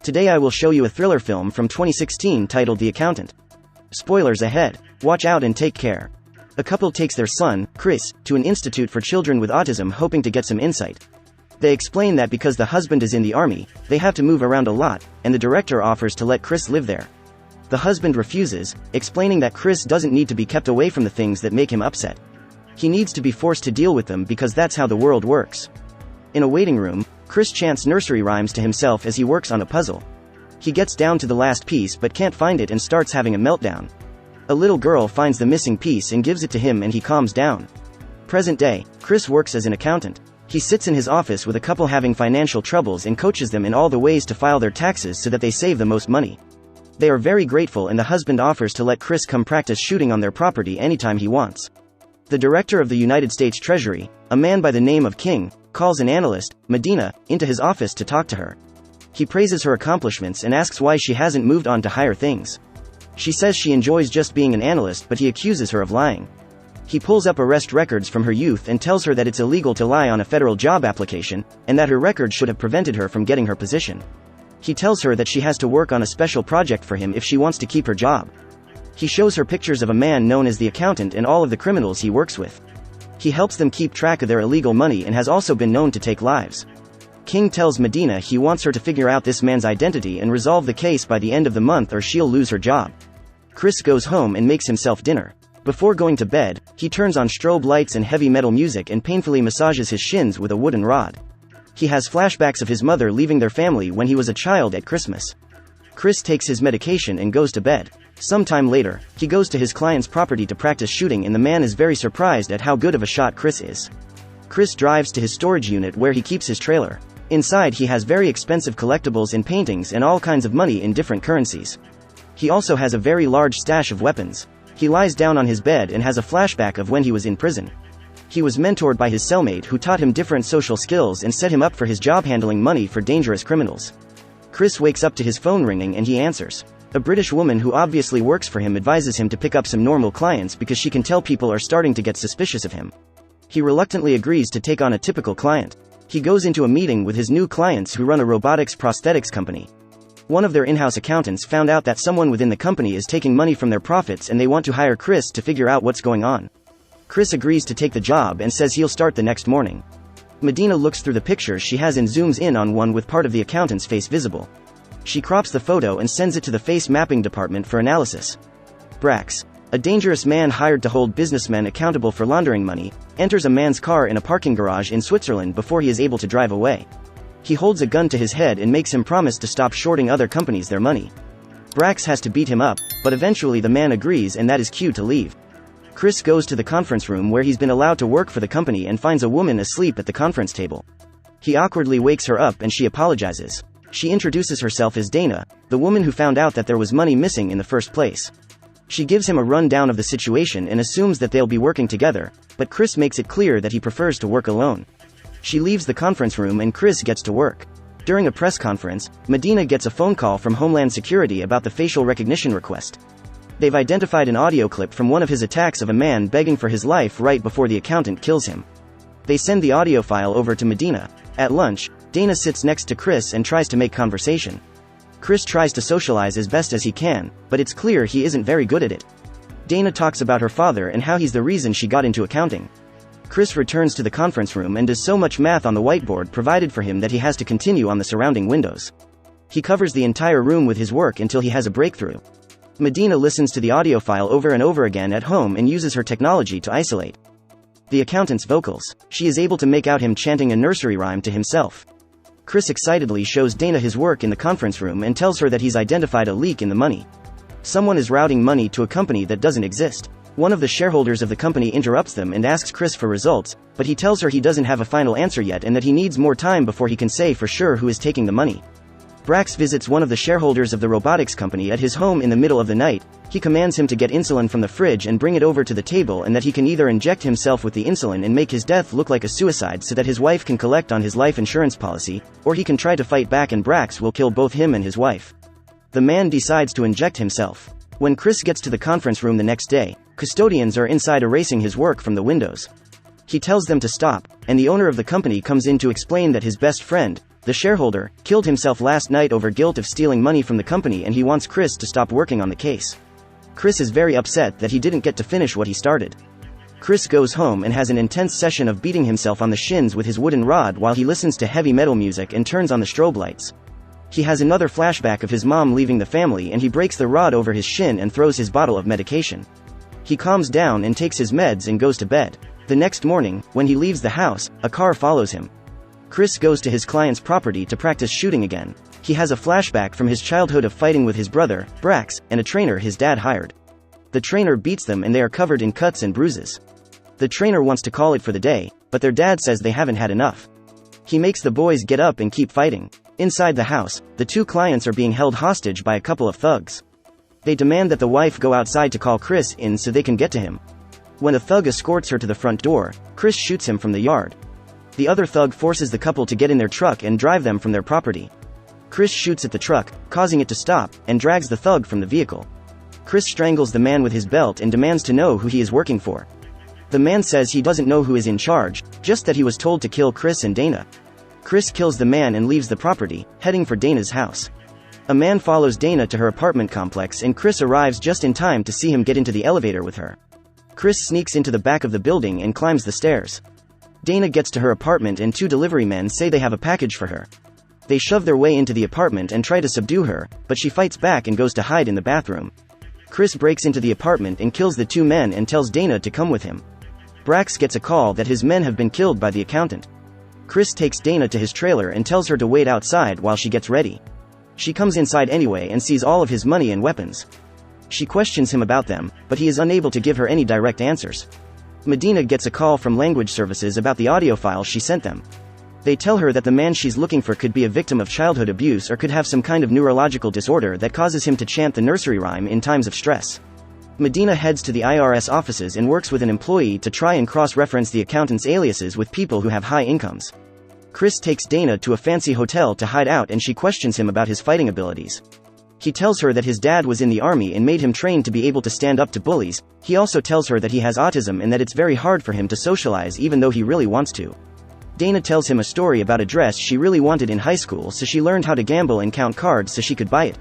Today I will show you a thriller film from 2016 titled The Accountant. Spoilers ahead. Watch out and take care. A couple takes their son, Chris, to an institute for children with autism hoping to get some insight. They explain that because the husband is in the army, they have to move around a lot, and the director offers to let Chris live there. The husband refuses, explaining that Chris doesn't need to be kept away from the things that make him upset. He needs to be forced to deal with them because that's how the world works. In a waiting room, Chris chants nursery rhymes to himself as he works on a puzzle. He gets down to the last piece but can't find it and starts having a meltdown. A little girl finds the missing piece and gives it to him and he calms down. Present day, Chris works as an accountant. He sits in his office with a couple having financial troubles and coaches them in all the ways to file their taxes so that they save the most money. They are very grateful and the husband offers to let Chris come practice shooting on their property anytime he wants. The director of the United States Treasury, a man by the name of King, calls an analyst, Medina, into his office to talk to her. He praises her accomplishments and asks why she hasn't moved on to higher things. She says she enjoys just being an analyst, but he accuses her of lying. He pulls up arrest records from her youth and tells her that it's illegal to lie on a federal job application, and that her record should have prevented her from getting her position. He tells her that she has to work on a special project for him if she wants to keep her job. He shows her pictures of a man known as the accountant and all of the criminals he works with. He helps them keep track of their illegal money and has also been known to take lives. King tells Medina he wants her to figure out this man's identity and resolve the case by the end of the month or she'll lose her job. Chris goes home and makes himself dinner. Before going to bed, he turns on strobe lights and heavy metal music and painfully massages his shins with a wooden rod. He has flashbacks of his mother leaving their family when he was a child at Christmas. Chris takes his medication and goes to bed. Sometime later, he goes to his client's property to practice shooting and the man is very surprised at how good of a shot Chris is. Chris drives to his storage unit where he keeps his trailer. Inside he has very expensive collectibles and paintings and all kinds of money in different currencies. He also has a very large stash of weapons. He lies down on his bed and has a flashback of when he was in prison. He was mentored by his cellmate who taught him different social skills and set him up for his job handling money for dangerous criminals. Chris wakes up to his phone ringing and he answers. A British woman who obviously works for him advises him to pick up some normal clients because she can tell people are starting to get suspicious of him. He reluctantly agrees to take on a typical client. He goes into a meeting with his new clients who run a robotics prosthetics company. One of their in-house accountants found out that someone within the company is taking money from their profits and they want to hire Chris to figure out what's going on. Chris agrees to take the job and says he'll start the next morning. Medina looks through the pictures she has and zooms in on one with part of the accountant's face visible. She crops the photo and sends it to the face mapping department for analysis. Brax, a dangerous man hired to hold businessmen accountable for laundering money, enters a man's car in a parking garage in Switzerland before he is able to drive away. He holds a gun to his head and makes him promise to stop shorting other companies their money. Brax has to beat him up, but eventually the man agrees and that is cue to leave. Chris goes to the conference room where he's been allowed to work for the company and finds a woman asleep at the conference table. He awkwardly wakes her up and she apologizes. She introduces herself as Dana, the woman who found out that there was money missing in the first place. She gives him a rundown of the situation and assumes that they'll be working together, but Chris makes it clear that he prefers to work alone. She leaves the conference room and Chris gets to work. During a press conference, Medina gets a phone call from Homeland Security about the facial recognition request. They've identified an audio clip from one of his attacks of a man begging for his life right before the accountant kills him. They send the audio file over to Medina. At lunch, Dana sits next to Chris and tries to make conversation. Chris tries to socialize as best as he can, but it's clear he isn't very good at it. Dana talks about her father and how he's the reason she got into accounting. Chris returns to the conference room and does so much math on the whiteboard provided for him that he has to continue on the surrounding windows. He covers the entire room with his work until he has a breakthrough. Medina listens to the audio file over and over again at home and uses her technology to isolate the accountant's vocals. She is able to make out him chanting a nursery rhyme to himself. Chris excitedly shows Dana his work in the conference room and tells her that he's identified a leak in the money. Someone is routing money to a company that doesn't exist. One of the shareholders of the company interrupts them and asks Chris for results, but he tells her he doesn't have a final answer yet and that he needs more time before he can say for sure who is taking the money. Brax visits one of the shareholders of the robotics company at his home in the middle of the night. He commands him to get insulin from the fridge and bring it over to the table and that he can either inject himself with the insulin and make his death look like a suicide so that his wife can collect on his life insurance policy, or he can try to fight back and Brax will kill both him and his wife. The man decides to inject himself. When Chris gets to the conference room the next day, custodians are inside erasing his work from the windows. He tells them to stop, and the owner of the company comes in to explain that his best friend, the shareholder, killed himself last night over guilt of stealing money from the company, and he wants Chris to stop working on the case. Chris is very upset that he didn't get to finish what he started. Chris goes home and has an intense session of beating himself on the shins with his wooden rod while he listens to heavy metal music and turns on the strobe lights. He has another flashback of his mom leaving the family, and he breaks the rod over his shin and throws his bottle of medication. He calms down and takes his meds and goes to bed. The next morning, when he leaves the house, a car follows him. Chris goes to his client's property to practice shooting again. He has a flashback from his childhood of fighting with his brother, Brax, and a trainer his dad hired. The trainer beats them and they are covered in cuts and bruises. The trainer wants to call it for the day, but their dad says they haven't had enough. He makes the boys get up and keep fighting. Inside the house, the two clients are being held hostage by a couple of thugs. They demand that the wife go outside to call Chris in so they can get to him. When a thug escorts her to the front door, Chris shoots him from the yard. The other thug forces the couple to get in their truck and drive them from their property. Chris shoots at the truck, causing it to stop, and drags the thug from the vehicle. Chris strangles the man with his belt and demands to know who he is working for. The man says he doesn't know who is in charge, just that he was told to kill Chris and Dana. Chris kills the man and leaves the property, heading for Dana's house. A man follows Dana to her apartment complex, and Chris arrives just in time to see him get into the elevator with her. Chris sneaks into the back of the building and climbs the stairs. Dana gets to her apartment and two delivery men say they have a package for her. They shove their way into the apartment and try to subdue her, but she fights back and goes to hide in the bathroom. Chris breaks into the apartment and kills the two men and tells Dana to come with him. Brax gets a call that his men have been killed by the accountant. Chris takes Dana to his trailer and tells her to wait outside while she gets ready. She comes inside anyway and sees all of his money and weapons. She questions him about them, but he is unable to give her any direct answers. Medina gets a call from language services about the audio file she sent them. They tell her that the man she's looking for could be a victim of childhood abuse or could have some kind of neurological disorder that causes him to chant the nursery rhyme in times of stress. Medina heads to the IRS offices and works with an employee to try and cross-reference the accountant's aliases with people who have high incomes. Chris takes Dana to a fancy hotel to hide out, and she questions him about his fighting abilities. He tells her that his dad was in the army and made him trained to be able to stand up to bullies. He also tells her that he has autism and that it's very hard for him to socialize even though he really wants to. Dana tells him a story about a dress she really wanted in high school, so she learned how to gamble and count cards so she could buy it.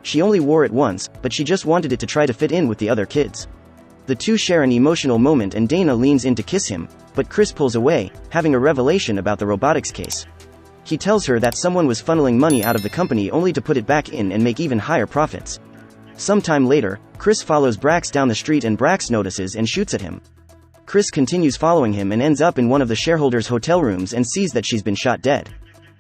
She only wore it once, but she just wanted it to try to fit in with the other kids. The two share an emotional moment and Dana leans in to kiss him, but Chris pulls away, having a revelation about the robotics case. He tells her that someone was funneling money out of the company only to put it back in and make even higher profits. Sometime later, Chris follows Brax down the street and Brax notices and shoots at him. Chris continues following him and ends up in one of the shareholders' hotel rooms and sees that she's been shot dead.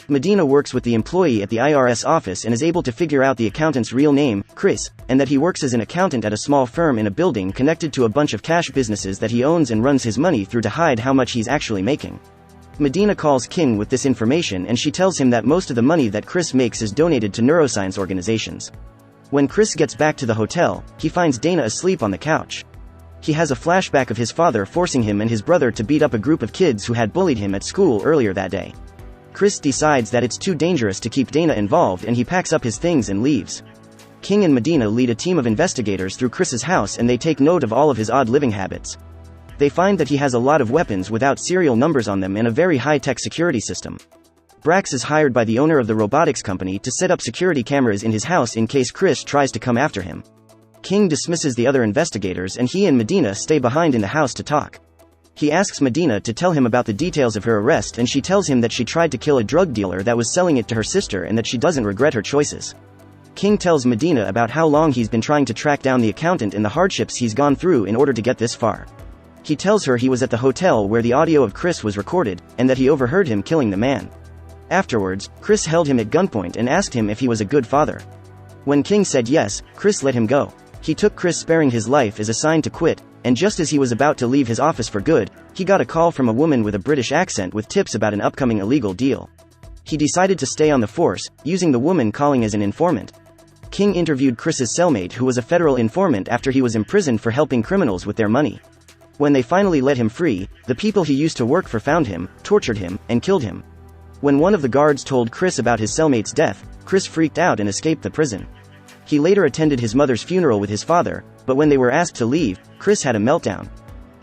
Medina works with the employee at the IRS office and is able to figure out the accountant's real name, Chris, and that he works as an accountant at a small firm in a building connected to a bunch of cash businesses that he owns and runs his money through to hide how much he's actually making. Medina calls King with this information and she tells him that most of the money that Chris makes is donated to neuroscience organizations. When Chris gets back to the hotel, he finds Dana asleep on the couch. He has a flashback of his father forcing him and his brother to beat up a group of kids who had bullied him at school earlier that day. Chris decides that it's too dangerous to keep Dana involved and he packs up his things and leaves. King and Medina lead a team of investigators through Chris's house and they take note of all of his odd living habits. They find that he has a lot of weapons without serial numbers on them and a very high-tech security system. Brax is hired by the owner of the robotics company to set up security cameras in his house in case Chris tries to come after him. King dismisses the other investigators and he and Medina stay behind in the house to talk. He asks Medina to tell him about the details of her arrest and she tells him that she tried to kill a drug dealer that was selling it to her sister and that she doesn't regret her choices. King tells Medina about how long he's been trying to track down the accountant and the hardships he's gone through in order to get this far. He tells her he was at the hotel where the audio of Chris was recorded, and that he overheard him killing the man. Afterwards, Chris held him at gunpoint and asked him if he was a good father. When King said yes, Chris let him go. He took Chris sparing his life as a sign to quit, and just as he was about to leave his office for good, he got a call from a woman with a British accent with tips about an upcoming illegal deal. He decided to stay on the force, using the woman calling as an informant. King interviewed Chris's cellmate, who was a federal informant after he was imprisoned for helping criminals with their money. When they finally let him free, the people he used to work for found him, tortured him, and killed him. When one of the guards told Chris about his cellmate's death, Chris freaked out and escaped the prison. He later attended his mother's funeral with his father, but when they were asked to leave, Chris had a meltdown.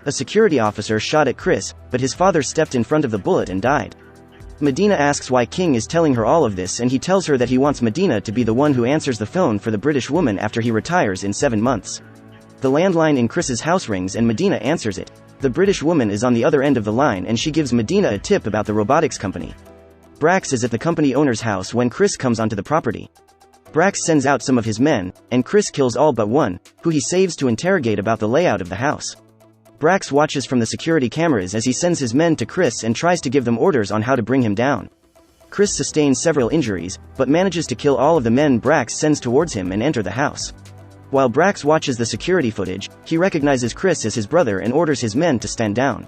A security officer shot at Chris, but his father stepped in front of the bullet and died. Medina asks why King is telling her all of this, and he tells her that he wants Medina to be the one who answers the phone for the British woman after he retires in 7 months. The landline in Chris's house rings and Medina answers it. The British woman is on the other end of the line and she gives Medina a tip about the robotics company. Brax is at the company owner's house when Chris comes onto the property. Brax sends out some of his men, and Chris kills all but one, who he saves to interrogate about the layout of the house. Brax watches from the security cameras as he sends his men to Chris and tries to give them orders on how to bring him down. Chris sustains several injuries, but manages to kill all of the men Brax sends towards him and enter the house. While Brax watches the security footage, he recognizes Chris as his brother and orders his men to stand down.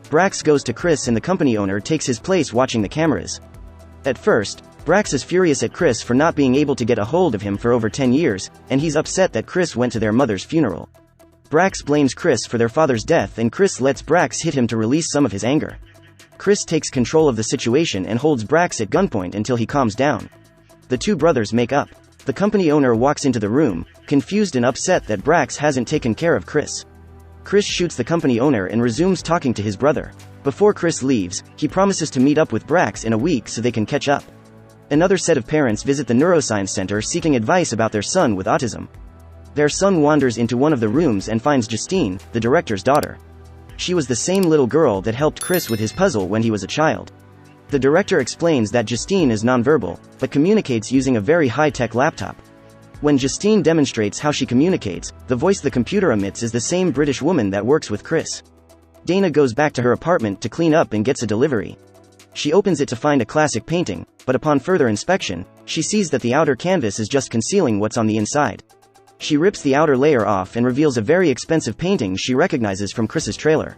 Brax goes to Chris and the company owner takes his place watching the cameras. At first, Brax is furious at Chris for not being able to get a hold of him for over 10 years, and he's upset that Chris went to their mother's funeral. Brax blames Chris for their father's death and Chris lets Brax hit him to release some of his anger. Chris takes control of the situation and holds Brax at gunpoint until he calms down. The two brothers make up. The company owner walks into the room, confused and upset that Brax hasn't taken care of Chris. Chris shoots the company owner and resumes talking to his brother. Before Chris leaves, he promises to meet up with Brax in a week so they can catch up. Another set of parents visit the neuroscience center seeking advice about their son with autism. Their son wanders into one of the rooms and finds Justine, the director's daughter. She was the same little girl that helped Chris with his puzzle when he was a child. The director explains that Justine is nonverbal, but communicates using a very high-tech laptop. When Justine demonstrates how she communicates, the voice the computer emits is the same British woman that works with Chris. Dana goes back to her apartment to clean up and gets a delivery. She opens it to find a classic painting, but upon further inspection, she sees that the outer canvas is just concealing what's on the inside. She rips the outer layer off and reveals a very expensive painting she recognizes from Chris's trailer.